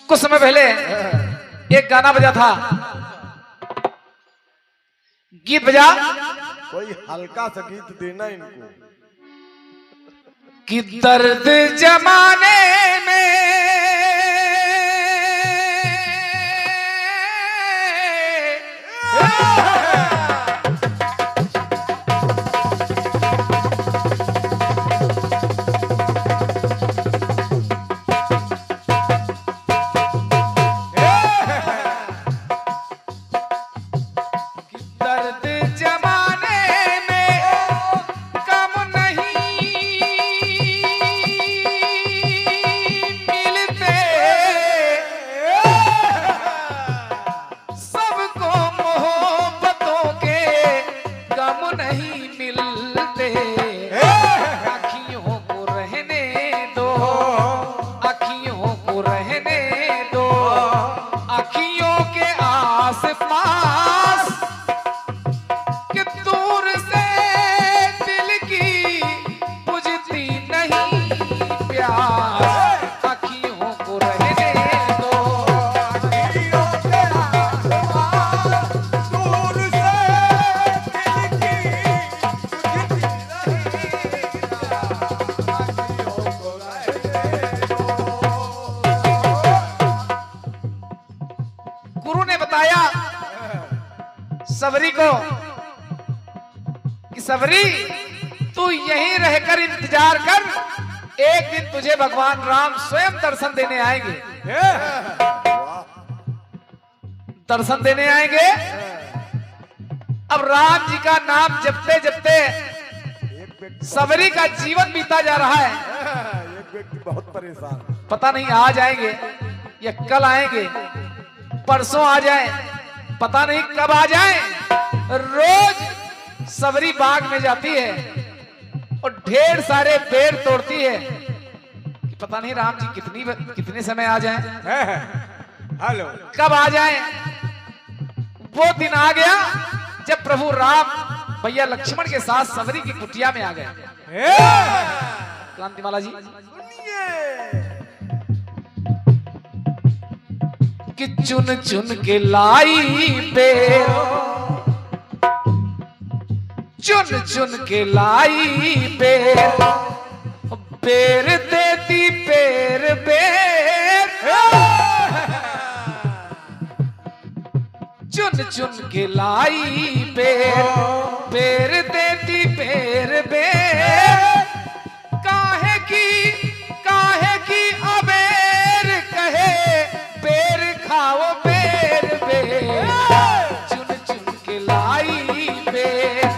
कुछ समय पहले एक गाना बजा था, गीत बजा, कोई हल्का सा गीत देना इनको। कि दर्द जमाने सबरी को कि सबरी तू यहीं रहकर इंतजार कर, एक दिन तुझे भगवान राम स्वयं दर्शन देने आएंगे। दर्शन देने आएंगे। अब राम जी का नाम जपते जपते सबरी का जीवन बीता जा रहा है। एक व्यक्ति बहुत परेशान, पता नहीं आज आएंगे या कल आएंगे, परसों आ जाए, पता नहीं कब आ जाए। रोज सबरी बाग में जाती है और ढेर सारे पेड़ तोड़ती है कि पता नहीं राम जी कितने समय आ जाए, हेलो कब आ जाए। वो दिन आ गया जब प्रभु राम भैया लक्ष्मण के साथ सबरी की कुटिया में आ गए। क्रांतिमाला जी कि चुन चुन के लाई पेड़, चुन चुन के लाई पेड़, पेड़ देती पेड़ पेड़, चुन चुन के लाई पेड़, पेड़ देती पेड़ पेड़। काहे की अबेर कहे पेड़ खाओ पेड़ पेड़, चुन चुन के लाई पेड़।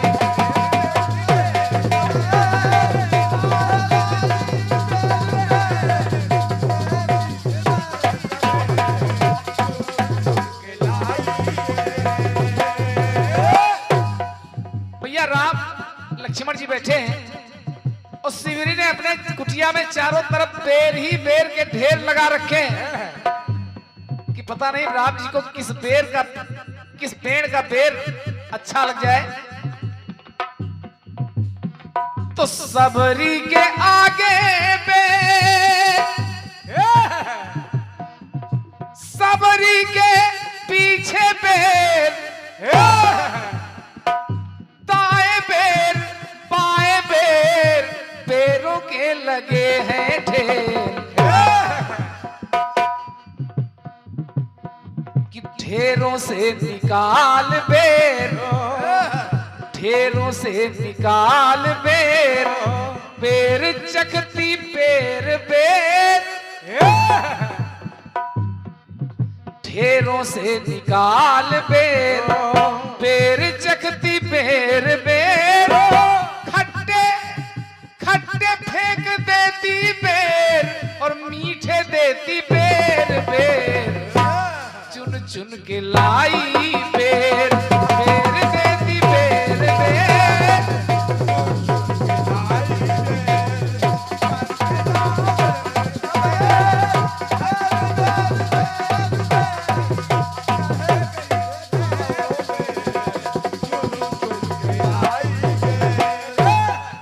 भैया राम लक्ष्मण जी बैठे हैं और शिवरी ने अपने कुटिया में चारों तरफ पेड़ ही पेड़ के ढेर लगा रखे हैं कि पता नहीं राम जी को किस पेड़ का पेड़ अच्छा लग जाए। तो सबरी के आगे पेड़, सबरी के पीछे पेड़, दाएं पेड़ बाएं पेड़, पेड़ों के लगे हैं ढेर। कि ढेरों से निकाल बेर, ढेरों से निकाल बेर, बेर चखती पेर बेर, ढेरों से निकाल बेर, बेर चखती पेर बेर। खट्टे खट्टे फेंक देती बेर और मीठे देती बेर बेर, चुन चुन के लाई बेर, बेर देती बेर बेर।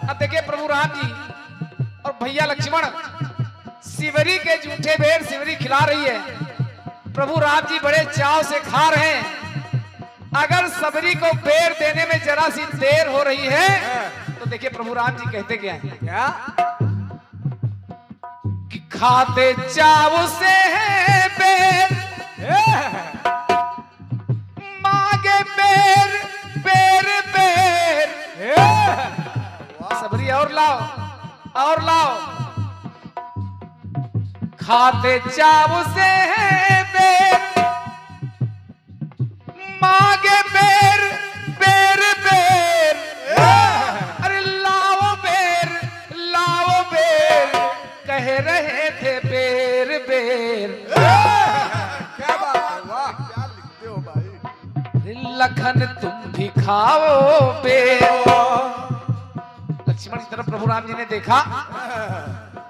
अब देखिए प्रभु राम जी और भैया लक्ष्मण सिवरी के जूठे बेर सिवरी खिला रही है। प्रभु राम जी बड़े चाव से खा रहे हैं। अगर सबरी को बेर देने में जरा सी देर हो रही है तो देखिए प्रभु राम जी कहते क्या है, क्या? कि खाते चाव से है बेर, मांगे बेर बेर बेर। सबरी और लाओ और लाओ। खाते चाव से है बेर, मांगे बेर बेर बेर। अरे लाओ बेर कह रहे थे बेर बेर। क्या बात है, वाह क्या लिखते हो भाई। लखन तुम भी खाओ बेर। लक्ष्मण की तरफ प्रभु राम जी ने देखा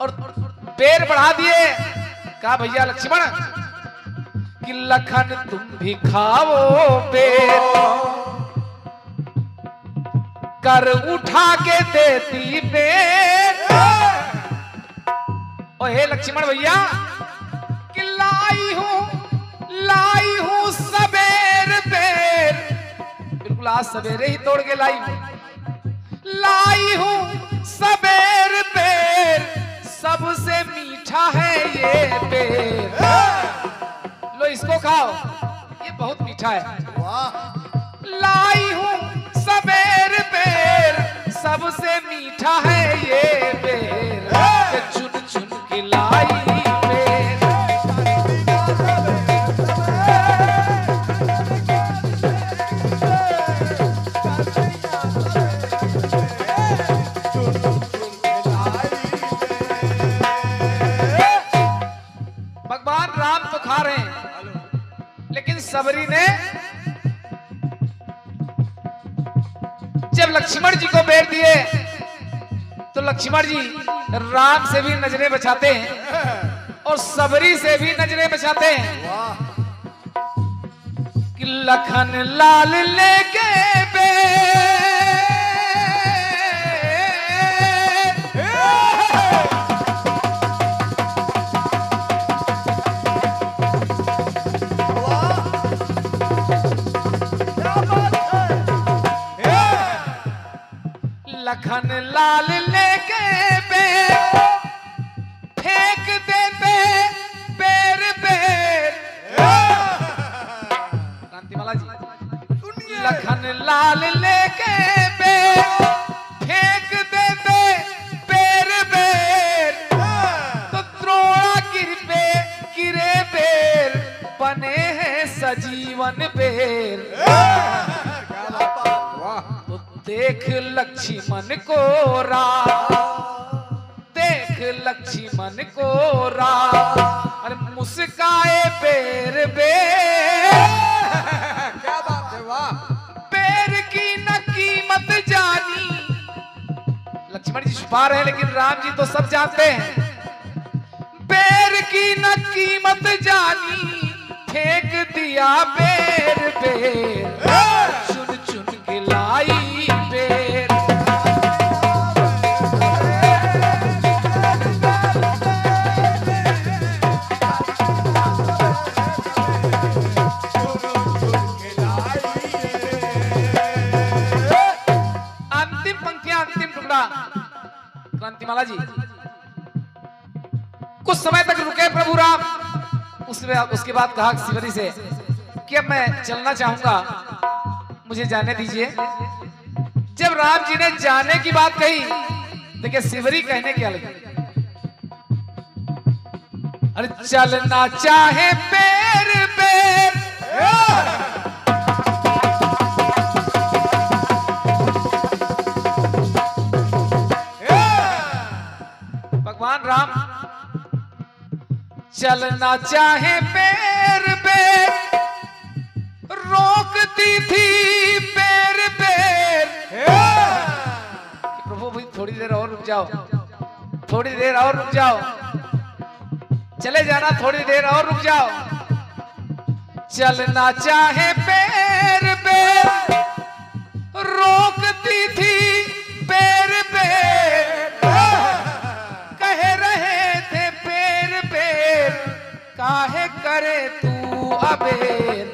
और बेर बढ़ा दिए। कहा भैया लक्ष्मण कि लखन तुम भी खाओ बेर, कर उठा के देती बेर। ओ हे लक्ष्मण भैया कि लाई हूं सबेर बेर। बिल्कुल आज सवेरे ही तोड़ के लाई हूं सबेर बेर। सबसे मीठा है ये बेर। लो इसको खाओ, ये बहुत मीठा है। वाह लाई हूं सबेर बेर, सबसे मीठा है ये बेर। चुन चुन के लाई बेर। भगवान राम तो खा रहे हैं, लेकिन सबरी ने जब लक्ष्मण जी को बेर दिए तो लक्ष्मण जी राम से भी नजरें बचाते हैं और सबरी से भी नजरें बचाते हैं। वाह कि लखन लाल लेके बेर। लखन लाल लेके बेर, फेंक देते बेर बेर। क्रांतिमाला जी, लखन लाल लेके बेर, फेंक देते बेर बेर। तो द्रोणा गिरे बेर, बने हैं सजीवन बेर। देख लक्ष्मण को देख लक्ष्मण को अरे मुस्काए बेर बेर। क्या बात है, वाह बेर की न कीमत जानी। लक्ष्मण जी छुपा रहे हैं लेकिन राम जी तो सब जानते हैं। बेर की न कीमत जानी, फेंक दिया बेर बेर। चुन चुन के लाई बेर। अंतिम पंक्तियां, अंतिम टुकड़ा। क्रांतिमाला जी कुछ समय तक रुके प्रभु राम। उसके बाद कहा सिवरी से कि अब मैं चलना चाहूंगा, मुझे जाने दीजिए। जब राम जी ने जाने की बात कही, देखिए सिवरी कहने क्या लगी। अरे चलना चाहे बेर बेर। भगवान राम चलना चाहे बेर बेर, रोकती थी बेर बेर। प्रभु भाई थोड़ी देर और रुक जाओ, थोड़ी देर और रुक जाओ, चले जाना, थोड़ी देर और रुक जाओ। चलना चाहे बेर बेर, रोकती थी बेर बेर। कह रहे थे बेर काहे करे तू अबेर,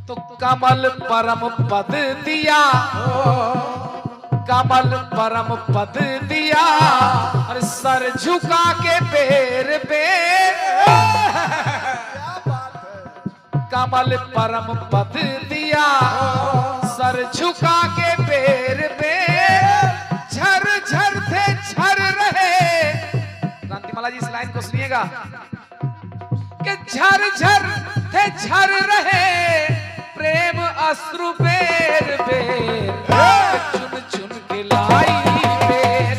तो कमल परम पद दिया, कमल परम पद दिया, और सर झुका के बेर बेर, क्या बात है। कमल परम पद दिया, सर झुका के बेर बेर, झर झर थे झर रहे। क्रांतिमाला जी इस लाइन को सुनिएगा कि झर झर थे झर रहे प्रेम अश्रु बेर बेर, चुन चुन के लाई बेर।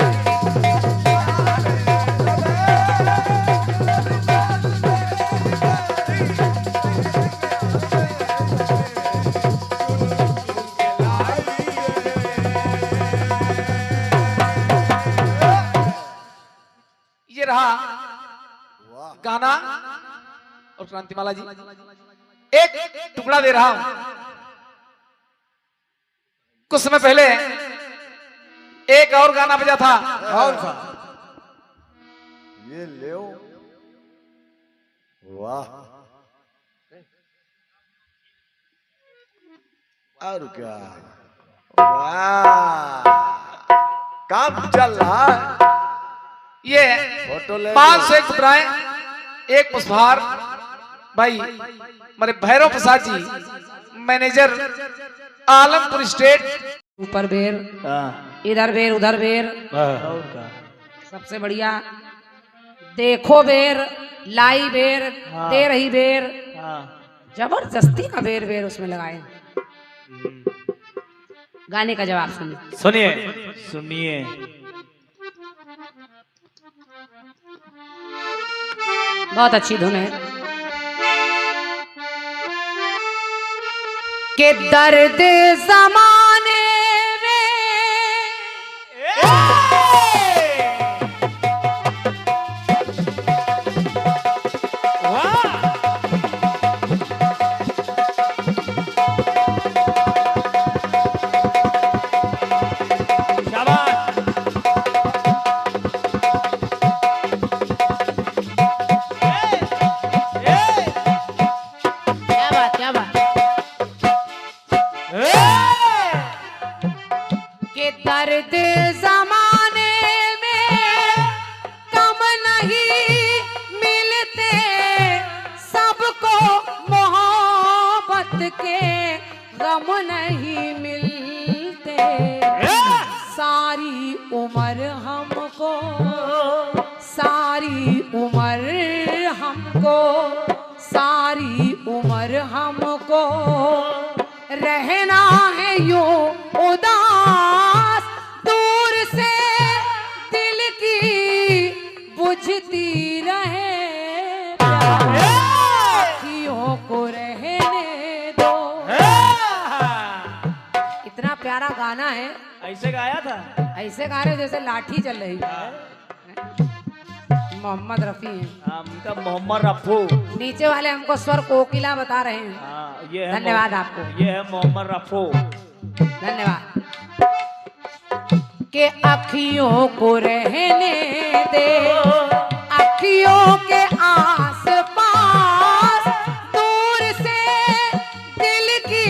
ये रहा वाह गाना। और क्रांतिमाला जी एक टुकड़ा दे रहा हूं। कुछ समय पहले एक और गाना बजा था। कौन सा? ये ले वाह और क्या वाह काम चल रहा है। ये फोटो ले 501 मुद्राएं, एक पुष्पहार भाई हमारे भैरव प्रसाद जी मैनेजर आलमपुर स्टेट। ऊपर बेर, इधर बेर, उधर बेर, सबसे बढ़िया देखो बेर, लाई बेर, दे रही बेर, जबरदस्ती का बेर बेर उसमें लगाए। गाने का जवाब सुनिए। सुनिए सुनिए। बहुत अच्छी धुन है। के दर्द जमाने में क्या बात के दर्द जमाने में कम नहीं मिलते, सबको मोहब्बत के गम नहीं मिलते। सारी उम्र हमको, सारी उम्र हमको, सारी उम्र हमको रहना है यूं उदास, दूर से दिल की बुझती रहे प्यास, अखियों को रहने दो। इतना प्यारा गाना है। ऐसे गाया था। ऐसे गा रहे जैसे लाठी चल रही है। मोहम्मद रफी हैं। उनका मोहम्मद रफू। नीचे वाले हमको स्वर कोकिला बता रहे हैं। हाँ, ये है धन्यवाद आपको। ये है मोहम्मद रफू। धन्यवाद। के अखियों को रहने दे, अखियों के आस पास, दूर से दिल की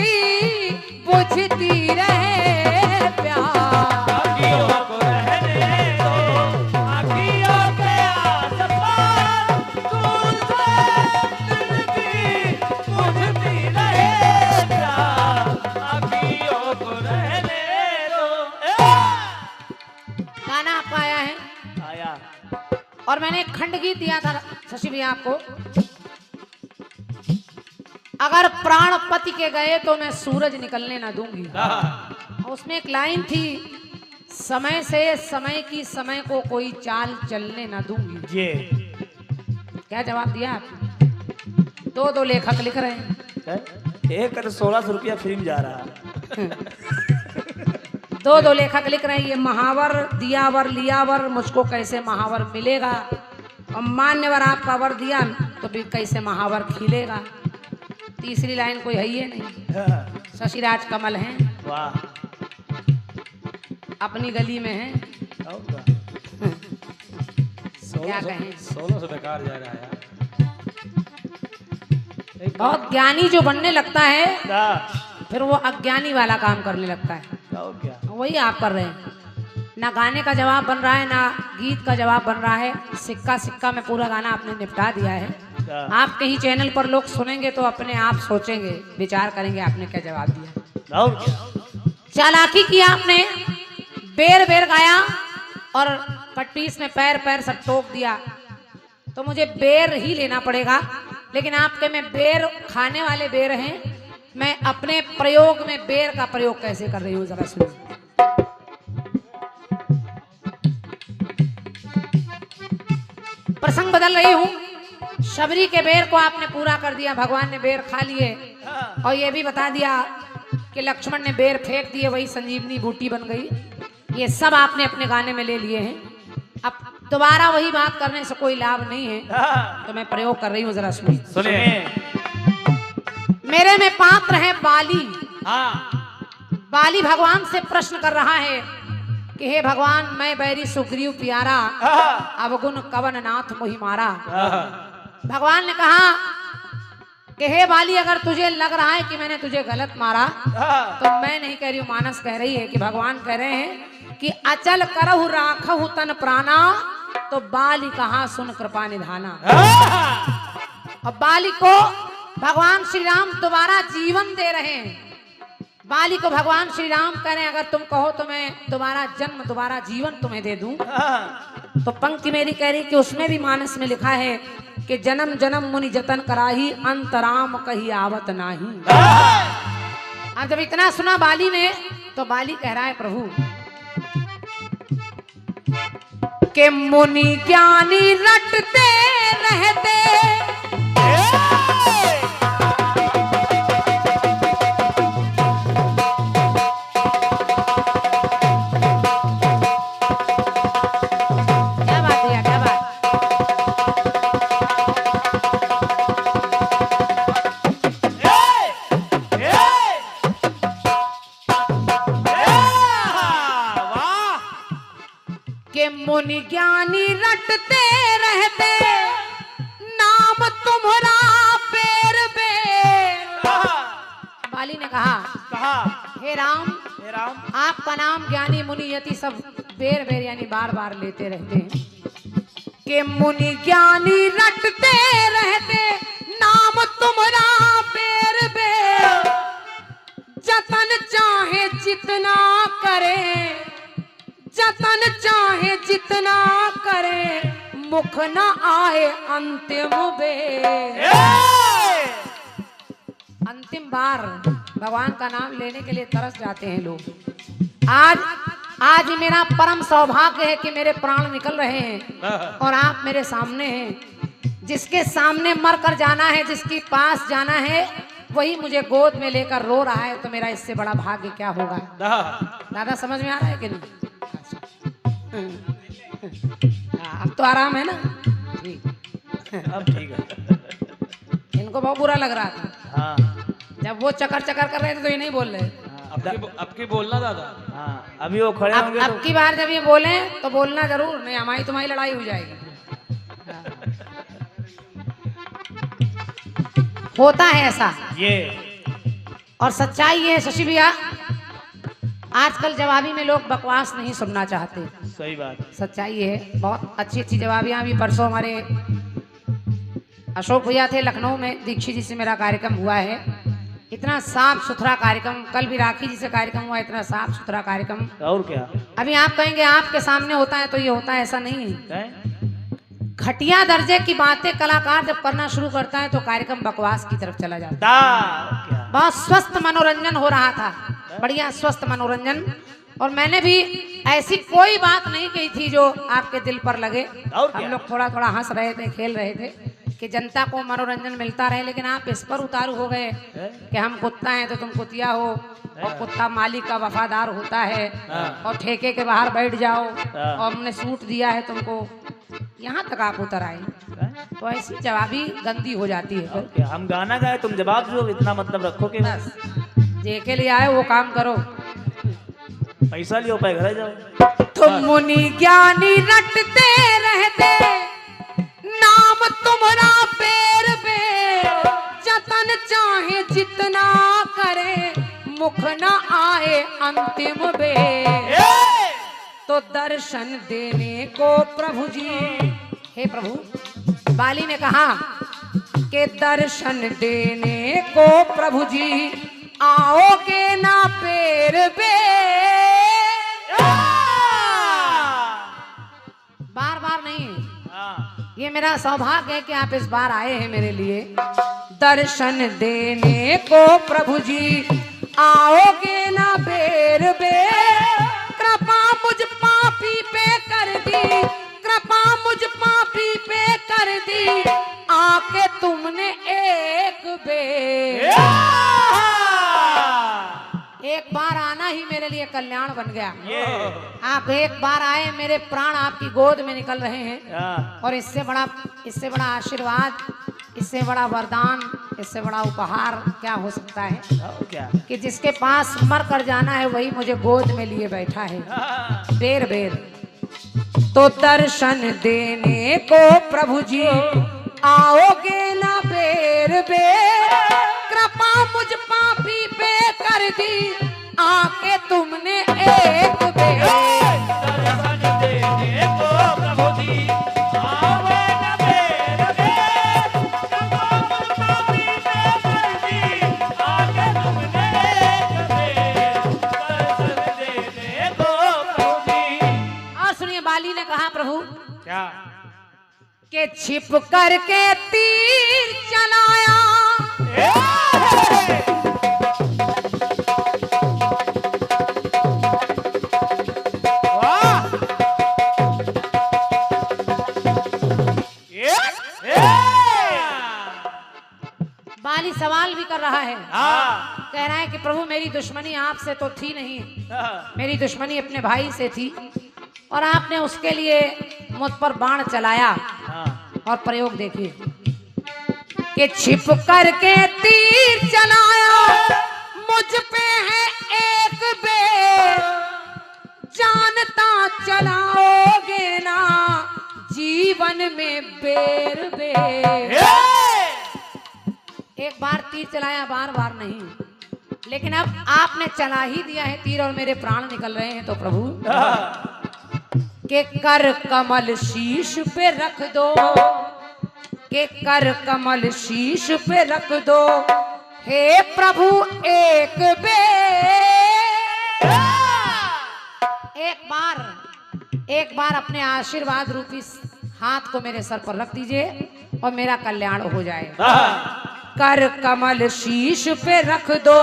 बुझती रहे प्यास। अखियों को रहने दो, अखियों के आस-पास, दूर से दिल की बुझती रहे प्यास, अखियों को रहने दो। गाना आपका आया है आया। और मैंने एक खंड गीत दिया था शशि भैया आपको। अगर प्राण पति के गए तो मैं सूरज निकलने ना दूंगी। उसमें एक लाइन थी, समय से समय की समय को कोई चाल चलने ना दूंगी। ये क्या जवाब दिया आपने? दो लेखक लिख रहे हैं। एक 1600 रुपया फिल्म जा रहा। दो लेखक लिख रहे हैं, ये महावर दियावर लियावर मुझको कैसे महावर मिलेगा, और मान्यवर आपका वर दिया तो फिर कैसे महावर खिलेगा। तीसरी लाइन कोई है ही नहीं। शशिराज कमल हैं, वाह। अपनी गली में हैं। क्या कहें। 1600 बेकार जा रहा है यार। बहुत ज्ञानी जो बनने लगता है क्या फिर वो अज्ञानी वाला काम करने लगता है। और क्या वही आप कर रहे हैं। ना गाने का जवाब बन रहा है ना गीत का जवाब बन रहा है। सिक्का सिक्का में पूरा गाना आपने निपटा दिया है। क्या आप कहीं चैनल पर लोग सुनेंगे तो अपने आप सोचेंगे, विचार करेंगे आपने क्या जवाब दिया। और क्या चालाकी की आपने, बेर बेर गाया और पट्टीस में पैर पैर सब टोक दिया, तो मुझे बेर ही लेना पड़ेगा। लेकिन आपके में बेर खाने वाले बेर हैं, मैं अपने प्रयोग में बेर का प्रयोग कैसे कर रही हूँ जरा सुनिए। प्रसंग बदल रही हूँ। शबरी के बेर को आपने पूरा कर दिया, भगवान ने बेर खा लिए और ये भी बता दिया कि लक्ष्मण ने बेर फेंक दिए, वही संजीवनी बूटी बन गई। ये सब आपने अपने गाने में ले लिए हैं। अब दोबारा वही बात करने से कोई लाभ नहीं है, तो मैं प्रयोग कर रही हूँ, जरा सुनिए। सुनिए। मेरे में पात्र है बाली। हाँ बाली भगवान से प्रश्न कर रहा है कि हे भगवान, मैं बैरी सुग्रीव प्यारा, अवगुण कवन नाथ मोहि मारा। भगवान ने कहा कि हे बाली, अगर तुझे लग रहा है कि मैंने तुझे गलत मारा तो मैं नहीं कह रही हूँ, मानस कह रही है कि भगवान कह रहे हैं कि अचल करहु राखहु तन प्राणा, तो बाली कहा सुन कृपा निधाना। अब बाली को भगवान श्री राम दोबारा जीवन दे रहे हैं। बाली को भगवान श्री राम कह रहे हैं, अगर तुम कहो तो मैं दोबारा जन्म, दोबारा जीवन तुम्हें दे दूं। तो पंक्ति मेरी कह रही कि उसमें भी मानस में लिखा है कि जन्म जन्म मुनि जतन कराही, अंतराम कही आवत नाही। अब जब इतना सुना बाली ने, तो बाली कह रहा है प्रभु के मुनि ज्ञानी रटते रहते, क्या बात है, क्या बात। के मुनि ज्ञानी रटते रहते, नाम तुम्हारा बेर बेर। बाली ने कहा हे राम, आपका नाम ज्ञानी मुनि यति सब बेर बेर यानी बार बार लेते रहते हैं। के मुनि ज्ञानी रटते रहते, नाम तुम्हारा बेर बेर। जतन चाहे जितना करे, जतन चाहे जितना करे, मुख न आए अंतिम बेर। अंतिम बार भगवान का नाम लेने के लिए तरस जाते हैं लोग। आज मेरा परम सौभाग्य है कि मेरे प्राण निकल रहे हैं और आप मेरे सामने हैं। जिसके सामने मर कर जाना है, जिसके पास जाना है, वही मुझे गोद में लेकर रो रहा है, तो मेरा इससे बड़ा भाग्य क्या होगा। दादा समझ में आ रहा है कि नहीं? अब तो आराम है ना? ठीक, अब ठीक है। इनको बहुत बुरा लग रहा था। हाँ जब वो चकर चकर कर रहे थे तो ये नहीं बोल रहे। अब की बोलना दादा। हाँ अभी वो खड़े होंगे अब की बार जब ये बोले तो बोलना जरूर, नहीं हमारी तुम्हारी लड़ाई हो जाएगी। होता है ऐसा, ये और सच्चाई ये है शशि भैया, आजकल जवाबी में लोग बकवास नहीं सुनना चाहते। सही बात। सच्चाई ये है, बहुत अच्छी अच्छी जवाबियां। अभी परसों हमारे अशोक भैया थे लखनऊ में, दीक्षित जी से मेरा कार्यक्रम हुआ है। इतना साफ सुथरा कार्यक्रम, कल भी राखी जी से कार्यक्रम हुआ, इतना साफ सुथरा कार्यक्रम। और क्या अभी आप कहेंगे आपके सामने होता है तो ये होता है, ऐसा नहीं है। है? घटिया दर्जे की बातें कलाकार जब करना शुरू करता है तो कार्यक्रम बकवास की तरफ चला जाता है। क्या बहुत स्वस्थ मनोरंजन हो रहा था, बढ़िया स्वस्थ मनोरंजन। और मैंने भी ऐसी कोई बात नहीं कही थी जो आपके दिल पर लगे। और क्या? हम लोग थोड़ा थोड़ा हंस रहे थे, खेल रहे थे कि जनता को मनोरंजन मिलता रहे। लेकिन आप इस पर उतारू हो गए कि हम कुत्ता हैं तो तुम कुतिया हो, और कुत्ता मालिक का वफादार होता है, और ठेके के बाहर बैठ जाओ, और हमने सूट दिया है तुमको। यहाँ तक आप उतर आए, तो ऐसी जवाबी गंदी हो जाती है। फिर क्या हम गाना गाए तुम जवाब दो, इतना मतलब रखो कि बस जे के लिए आए वो काम करो। पैसा लियो, पे घर जाओ। तुम मुनि ज्ञानी रटते रहते, नाम तुम्हारा बेर बेर जतन चाहे जितना करे मुख न आए अंतिम बेर तो दर्शन देने को प्रभु जी। हे प्रभु, बाली ने कहा कि दर्शन देने को प्रभु जी आओगे ना बेर बेर। बार बार नहीं, ये मेरा सौभाग्य है कि आप इस बार आए हैं मेरे लिए। दर्शन देने को प्रभु जी आओगे ना बेर बेर। कृपा मुझ पापी पे कर दी, कृपा मुझ पापी पे कर दी आके तुमने एक बेर। एक बार आना ही मेरे लिए कल्याण बन गया। आप एक बार आए, मेरे प्राण आपकी गोद में निकल रहे हैं और इससे बड़ा आशीर्वाद, इससे बड़ा वरदान, इससे बड़ा उपहार क्या हो सकता है क्या? कि जिसके पास मर कर जाना है वही मुझे गोद में लिए बैठा है बेर बेर। तो दर्शन देने को प्रभु जी आओगे ना बेर बेर। कृपा मुझ पापी पे कर दी आके तुमने एक बेर। दर्शन देने को प्रभु जी आओगे ना बेर बेर। कृपा मुझ पापी पे कर दी आके तुमने एक बेर। दर्शन देने को प्रभु जी। और सुनिए, बाली ने कहा प्रभु क्या? के छिप करके तीर चलाया। बाली सवाल भी कर रहा है, कह रहा है कि प्रभु मेरी दुश्मनी आपसे तो थी नहीं, मेरी दुश्मनी अपने भाई से थी और आपने उसके लिए मुझ पर बाण चलाया। और प्रयोग देखिए कि छिप करके तीर चलाया मुझ पे है एक बेर। जानता चलाओगे ना जीवन में बेर बेर। एक बार तीर चलाया, बार बार नहीं, लेकिन अब आपने चला ही दिया है तीर और मेरे प्राण निकल रहे हैं। तो प्रभु के कर कमल शीश पे रख दो, के कर कमल शीश पे रख दो हे प्रभु एक बेर। एक बार अपने आशीर्वाद रूपी हाथ को मेरे सर पर रख दीजिए और मेरा कल्याण हो जाए। कर कमल शीश पे रख दो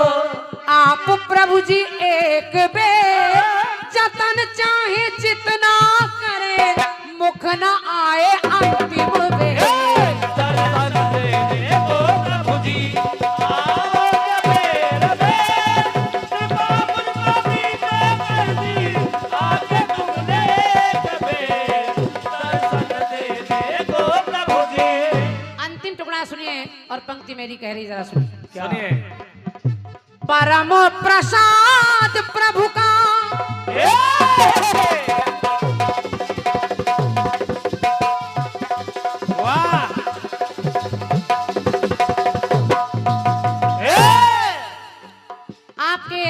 आप प्रभु जी एक बेर। जतन चाहे जितना करे मुख न आए अंतिम बेर। दर्शन देने को प्रभु जी आओगे बेर बेर। कृपा मुझ पापी पे कर दी आके तुमने एक बेर। दर्शन देने को प्रभु जी। अंतिम टुकड़ा सुनिए और पंक्ति मेरी कह रही, जरा सुनिए। सुनिए। परम प्रसाद प्रभु का वाह। आपके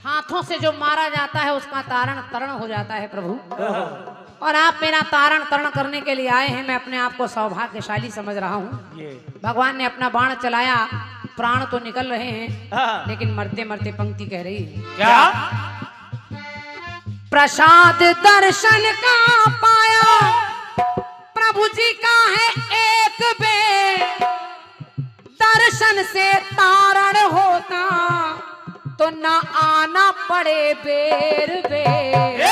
हाथों से जो मारा जाता है उसका तारण तरण हो जाता है प्रभु। और आप मेरा तारण तरण करने के लिए आए हैं। मैं अपने आप को सौभाग्यशाली समझ रहा हूँ। भगवान ने अपना बाण चलाया, प्राण तो निकल रहे हैं लेकिन मरते मरते पंक्ति कह रही है क्या? प्रसाद दर्शन का पाया प्रभु जी का है एक बेर। दर्शन से तारण होता तो न आना पड़े बेर बेर।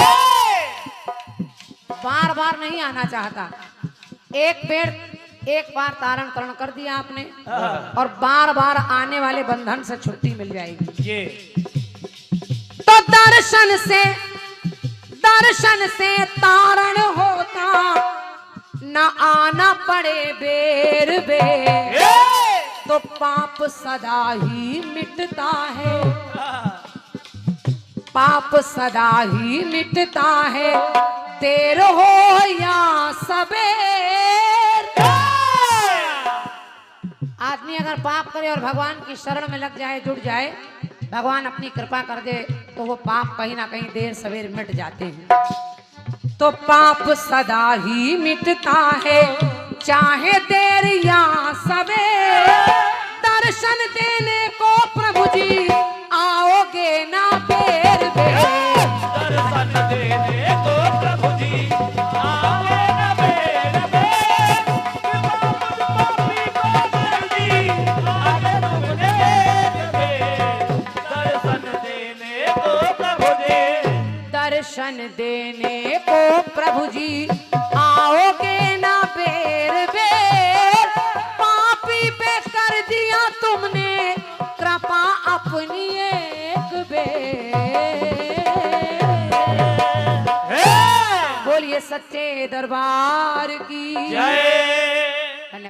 बार बार नहीं आना चाहता, एक बार तारण तरण कर दिया आपने और बार बार आने वाले बंधन से छुट्टी मिल जाएगी। तो दर्शन से तारण होता न आना पड़े बेर बेर। तो पाप सदा ही मिटता है, पाप सदा ही मिटता है देर हो या सबेर। आदमी अगर पाप करे और भगवान की शरण में लग जाए, जुड़ जाए, भगवान अपनी कृपा कर दे तो वो पाप कहीं ना कहीं देर सवेर मिट जाते हैं। तो पाप सदा ही मिटता है, चाहे देर या सवेर। दर्शन देने को प्रभु जी आओगे ना बेर बेर। दर्शन देने को प्रभु जी आओगे ना बेर बेर। पापी को जल्दी आगे तुमने बेर। दर्शन देने को प्रभु जी। दर्शन देने को प्रभु जी आओगे ना बेर बेर। पापी पे कर दिया तुमने कृपा अपनी एक बेर। बोलिए सच्चे दरबार की जय।